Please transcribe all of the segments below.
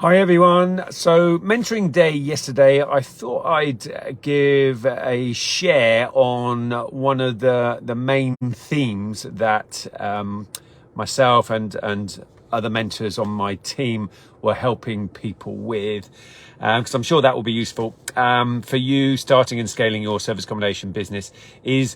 Hi everyone. So mentoring day yesterday, I thought I'd give a share on one of the main themes that myself and other mentors on my team were helping people with, because I'm sure that will be useful for you starting and scaling your service accommodation business. Is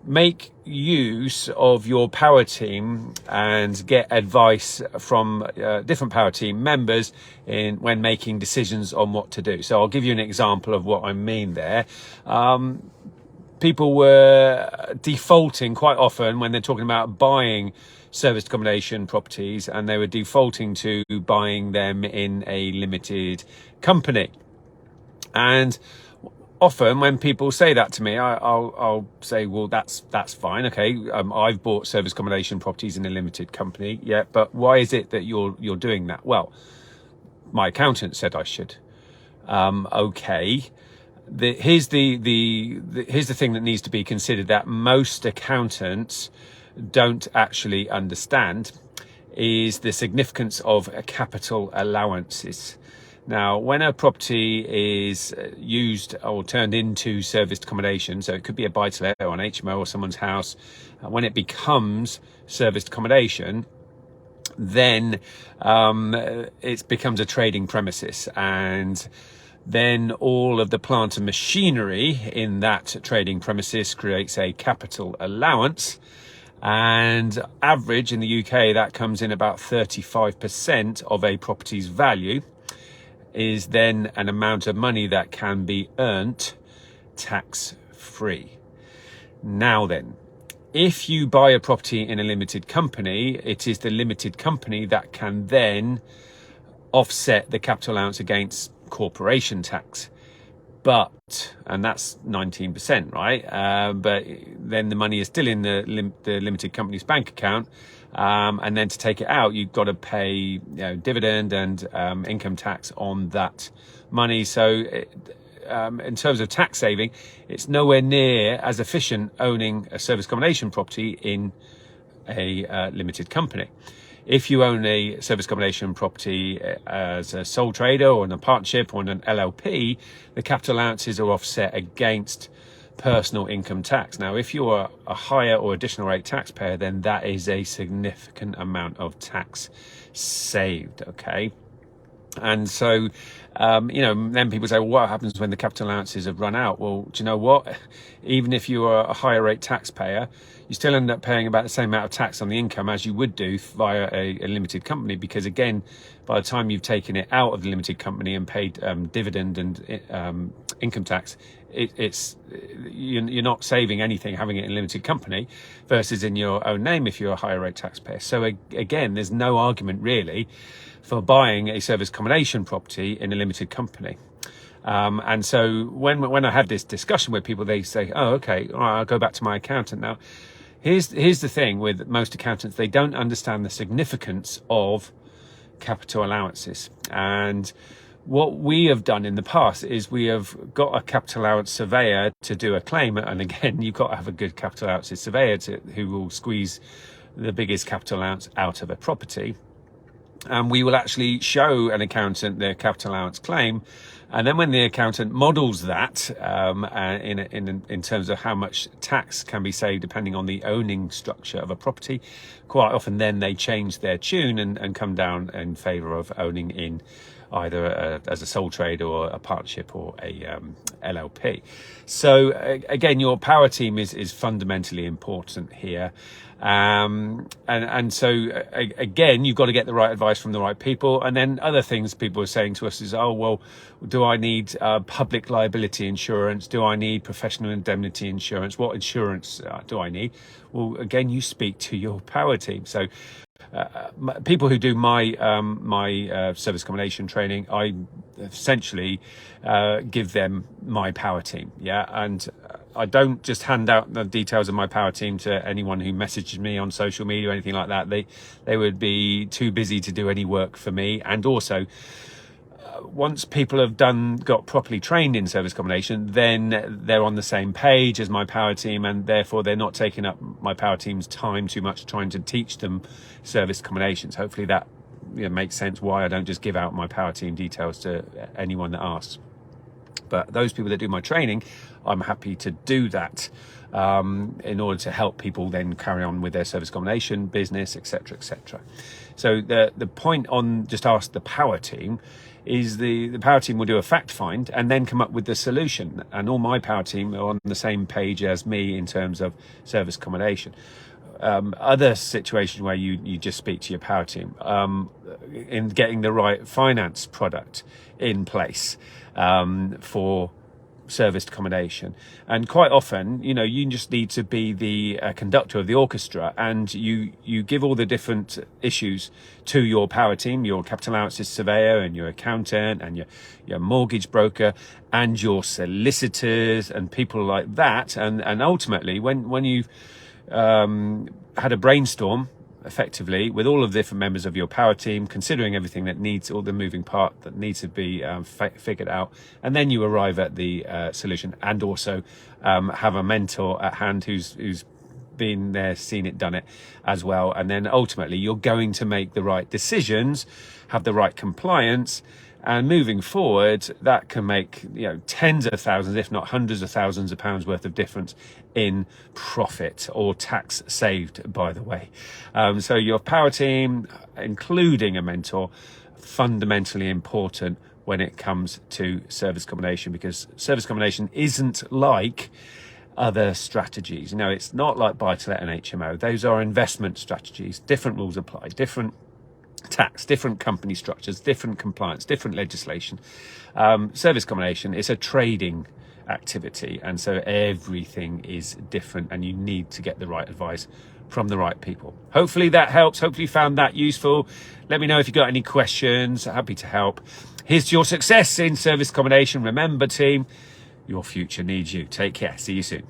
make use of your power team and get advice from different power team members when making decisions on what to do. So I'll give you an example of what I mean there. People were defaulting quite often when they're talking about buying serviced accommodation properties, and they were defaulting to buying them in a limited company. And often when people say that to me, I'll say, well, that's fine. Okay, I've bought service accommodation properties in a limited company. Yeah, but why is it that you're doing that? Well, my accountant said I should. Okay. Here's the thing that needs to be considered that most accountants don't actually understand, is the significance of capital allowances. Now, when a property is used or turned into serviced accommodation, so it could be a buy-to-let or an HMO or someone's house, when it becomes serviced accommodation, then it becomes a trading premises, and then all of the plant and machinery in that trading premises creates a capital allowance. And average in the UK, that comes in about 35% of a property's value, is then an amount of money that can be earned tax-free. Now then, if you buy a property in a limited company, it is the limited company that can then offset the capital allowance against corporation tax. But, and that's 19%, right? But then the money is still in the limited company's bank account. And then to take it out, you've got to pay dividend and income tax on that money. So in terms of tax saving, it's nowhere near as efficient owning a service accommodation property in a limited company. If you own a service accommodation property as a sole trader or in a partnership or in an LLP, the capital allowances are offset against personal income tax. Now, if you're a higher or additional rate taxpayer, then that is a significant amount of tax saved, okay? And so, then people say, well, what happens when the capital allowances have run out? Well, do you know what? Even if you are a higher rate taxpayer, you still end up paying about the same amount of tax on the income as you would do via a limited company, because again, by the time you've taken it out of the limited company and paid dividend and income tax, you're not saving anything having it in a limited company versus in your own name if you're a higher rate taxpayer. So again, there's no argument really for buying a service accommodation property in a limited company. And so when I have this discussion with people, they say, oh, okay, all right, I'll go back to my accountant. Now, here's the thing with most accountants: they don't understand the significance of capital allowances. And what we have done in the past is we have got a capital allowance surveyor to do a claim. And again, you've got to have a good capital allowances surveyor who will squeeze the biggest capital allowance out of a property. And we will actually show an accountant their capital allowance claim. And then when the accountant models that in terms of how much tax can be saved depending on the owning structure of a property, quite often then they change their tune and come down in favour of owning in either as a sole trader or a partnership or a LLP. So again, your power team is fundamentally important here. And so again, you've got to get the right advice from the right people. And then other things people are saying to us is, oh, well, do I need public liability insurance? Do I need professional indemnity insurance? What insurance do I need? Well, again, you speak to your power team. So people who do my service accommodation training, I essentially give them my power team. Yeah. And I don't just hand out the details of my power team to anyone who messages me on social media or anything like that. They would be too busy to do any work for me. And also, once people have got properly trained in service accommodation, then they're on the same page as my power team, and therefore they're not taking up my power team's time too much trying to teach them service accommodations. Hopefully that makes sense why I don't just give out my power team details to anyone that asks. But those people that do my training, I'm happy to do that in order to help people then carry on with their service accommodation business, etc., etc. So the point on just ask the power team is the power team will do a fact find and then come up with the solution. And all my power team are on the same page as me in terms of service accommodation. Other situations where you just speak to your power team in getting the right finance product in place for serviced accommodation. And quite often, you just need to be the conductor of the orchestra, and you give all the different issues to your power team, your capital allowances surveyor and your accountant and your mortgage broker and your solicitors and people like that. And ultimately, when you've had a brainstorm effectively with all of the different members of your power team, considering everything that needs, all the moving part that needs to be figured out, and then you arrive at the solution, and also have a mentor at hand who's been there, seen it, done it as well. And then ultimately you're going to make the right decisions, have the right compliance, and moving forward, that can make tens of thousands, if not hundreds of thousands of pounds worth of difference in profit, or tax saved, by the way. So your power team, including a mentor, fundamentally important when it comes to service accommodation, because service accommodation isn't like other strategies. It's not like buy-to-let and HMO. Those are investment strategies. Different rules apply, different tax, different company structures, different compliance, different legislation. Service accommodation is a trading activity, and so everything is different, and you need to get the right advice from the right people. Hopefully that helps. Hopefully you found that useful. Let me know if you've got any questions. Happy to help. Here's to your success in service accommodation. Remember, team, your future needs you. Take care. See you soon.